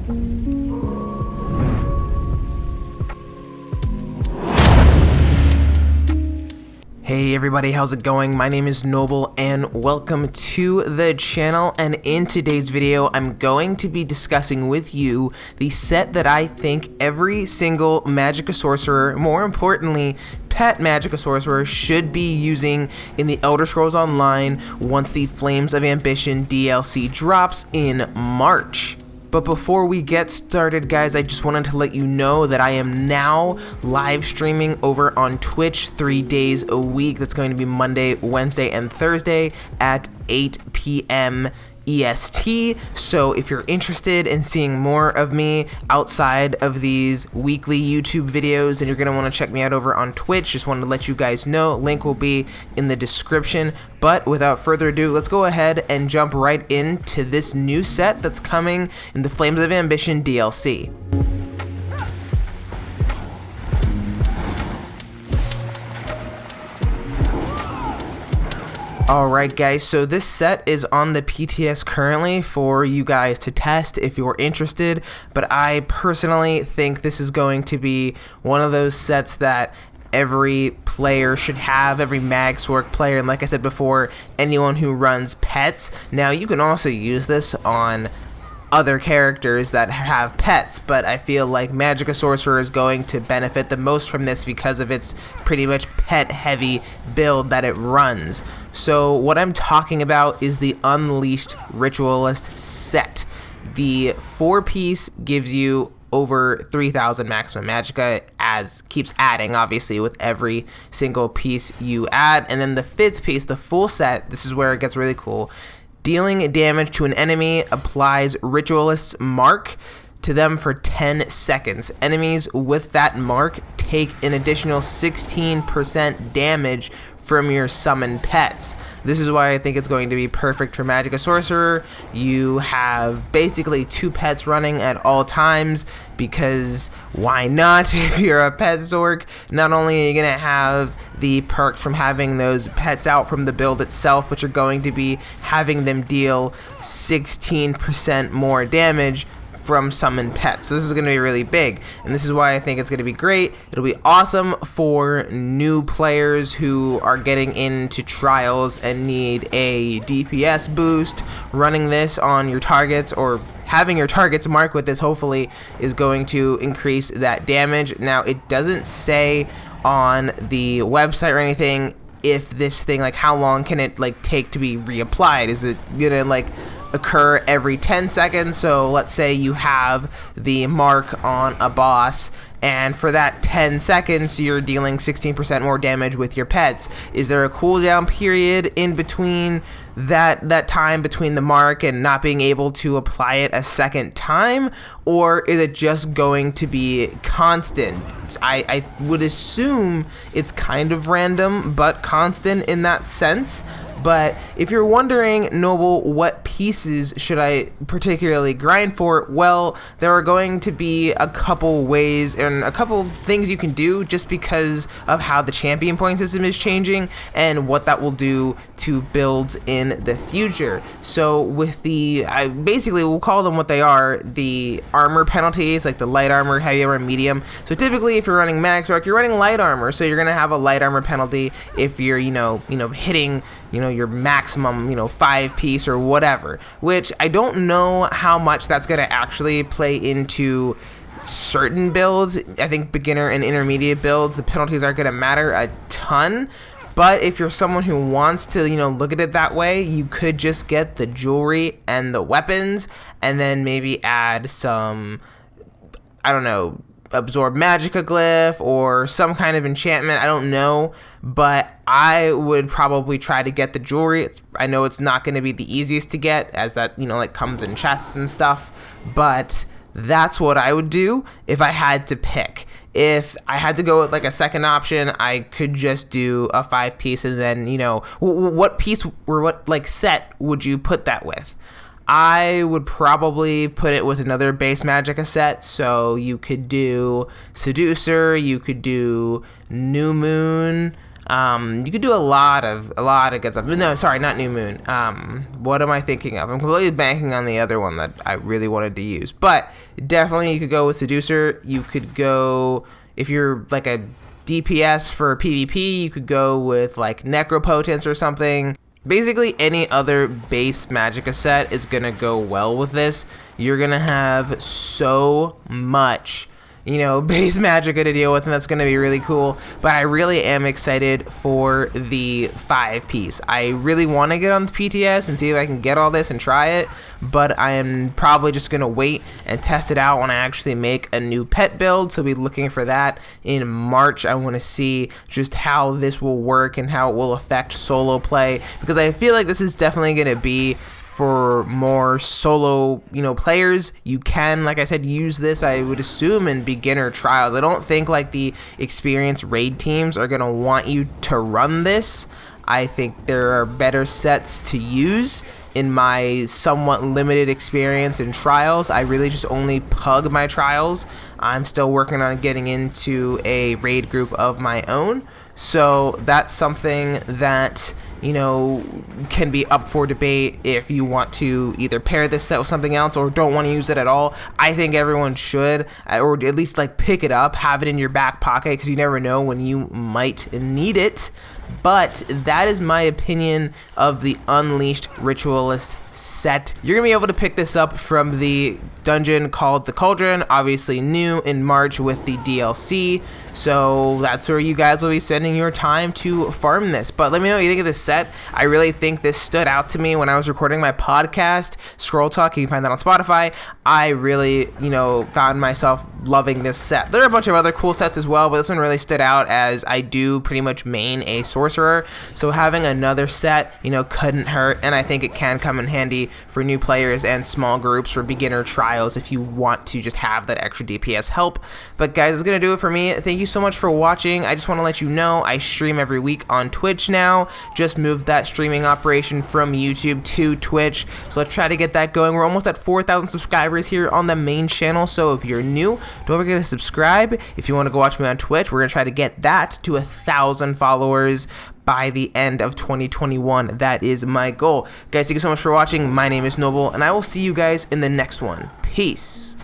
Hey everybody, how's it going? My name is Noble and welcome to the channel, and in today's video I'm going to be discussing with you the set that I think every single Magicka sorcerer, more importantly pet Magicka sorcerer, should be using in the Elder Scrolls Online once the Flames of Ambition DLC drops in March. But before we get started, guys, I just wanted to let you know that I am now live streaming over on Twitch 3 days a week. That's going to be Monday, Wednesday, and Thursday at 8 p.m. EST. So if you're interested in seeing more of me outside of these weekly YouTube videos, and you're going to want to check me out over on Twitch, just wanted to let you guys know. Link will be in the description. But without further ado, let's go ahead and jump right into this new set that's coming in the Flames of Ambition DLC. Alright guys, so this set is on the PTS currently for you guys to test if you're interested, but I personally think this is going to be one of those sets that every player should have, every Sorc player, and like I said before, anyone who runs pets. Now you can also use this on other characters that have pets, but I feel like Magicka Sorcerer is going to benefit the most from this because of its pretty much pet heavy build that it runs. So what I'm talking about is the Unleashed Ritualist set. The 4-piece gives you over 3,000 maximum Magicka. Keeps adding obviously with every single piece you add, and then the 5th piece, the full set, this is where it gets really cool. Dealing damage to an enemy applies Ritualist's Mark to them for 10 seconds. Enemies with that mark take an additional 16% damage from your summoned pets. This is why I think it's going to be perfect for Magicka Sorcerer. You have basically 2 pets running at all times, because why not? If you're a pet Sorc, not only are you going to have the perks from having those pets out from the build itself, but you're going to be having them deal 16% more damage from summoned pets. So this is going to be really big, and this is why I think it's going to be great. It'll be awesome for new players who are getting into trials and need a DPS boost. Running this on your targets, or having your targets mark with this, hopefully is going to increase that damage. Now it doesn't say on the website or anything if this thing, like how long can it like take to be reapplied. Is it gonna like occur every 10 seconds? So let's say you have the mark on a boss, and for that 10 seconds you're dealing 16% more damage with your pets. Is there a cooldown period in between that time between the mark and not being able to apply it a second time, or is it just going to be constant? I would assume it's kind of random but constant in that sense. But if you're wondering, Noble, what pieces should I particularly grind for? Well, there are going to be a couple ways and a couple things you can do just because of how the champion point system is changing and what that will do to builds in the future. So with basically we'll call them what they are, the armor penalties, like the light armor, heavy armor, medium. So typically if you're running Sorc, you're running light armor, so you're gonna have a light armor penalty if you're hitting your maximum 5-piece or whatever, which I don't know how much that's going to actually play into certain builds. I think beginner and intermediate builds, the penalties aren't going to matter a ton. But if you're someone who wants to look at it that way, you could just get the jewelry and the weapons, and then maybe add some, I don't know, absorb Magicka glyph or some kind of enchantment. I don't know, but I would probably try to get the jewelry. I know it's not going to be the easiest to get, as that like comes in chests and stuff, but that's what I would do if I had to pick. If I had to go with like a second option, I could just do a 5-piece, and then what piece or what like set would you put that with? I would probably put it with another base Magicka set, so you could do Seducer, you could do New Moon, You could do a lot of good stuff. No, sorry, not New Moon. What am I thinking of? I'm completely banking on the other one that I really wanted to use. But definitely you could go with Seducer. You could go, if you're like a DPS for PvP, you could go with like Necropotence or something. Basically, any other base Magicka set is going to go well with this. You're going to have so much, base Magicka to deal with, and that's going to be really cool. But I really am excited for the 5-piece. I really want to get on the PTS and see if I can get all this and try it, but I am probably just going to wait and test it out when I actually make a new pet build, so be looking for that in March. I want to see just how this will work and how it will affect solo play, because I feel like this is definitely going to be for more solo, players. You can, like I said, use this, I would assume, in beginner trials. I don't think like the experienced raid teams are going to want you to run this. I think there are better sets to use. In my somewhat limited experience in trials, I really just only pug my trials. I'm still working on getting into a raid group of my own, so that's something that can be up for debate if you want to either pair this set with something else or don't want to use it at all. I think everyone should, or at least like pick it up, have it in your back pocket, because you never know when you might need it. But that is my opinion of the Unleashed Ritualist set. You're going to be able to pick this up from the dungeon called the Cauldron, obviously new in March with the DLC. So that's where you guys will be spending your time to farm this. But let me know what you think of this set. I really think this stood out to me when I was recording my podcast, Scroll Talk. You can find that on Spotify. I really, found myself loving this set. There are a bunch of other cool sets as well, but this one really stood out as I do pretty much main a sorcerer. So having another set, couldn't hurt. And I think it can come in handy for new players and small groups for beginner trials if you want to just have that extra DPS help. But guys, that's going to do it for me. Thank you so much for watching. I just want to let you know I stream every week on Twitch now. Just moved that streaming operation from YouTube to Twitch, so let's try to get that going. We're almost at 4,000 subscribers here on the main channel, so if you're new, don't forget to subscribe. If you want to go watch me on Twitch, we're going to try to get that to 1,000 followers by the end of 2021. That is my goal. Guys, thank you so much for watching. My name is Noble, and I will see you guys in the next one. Peace.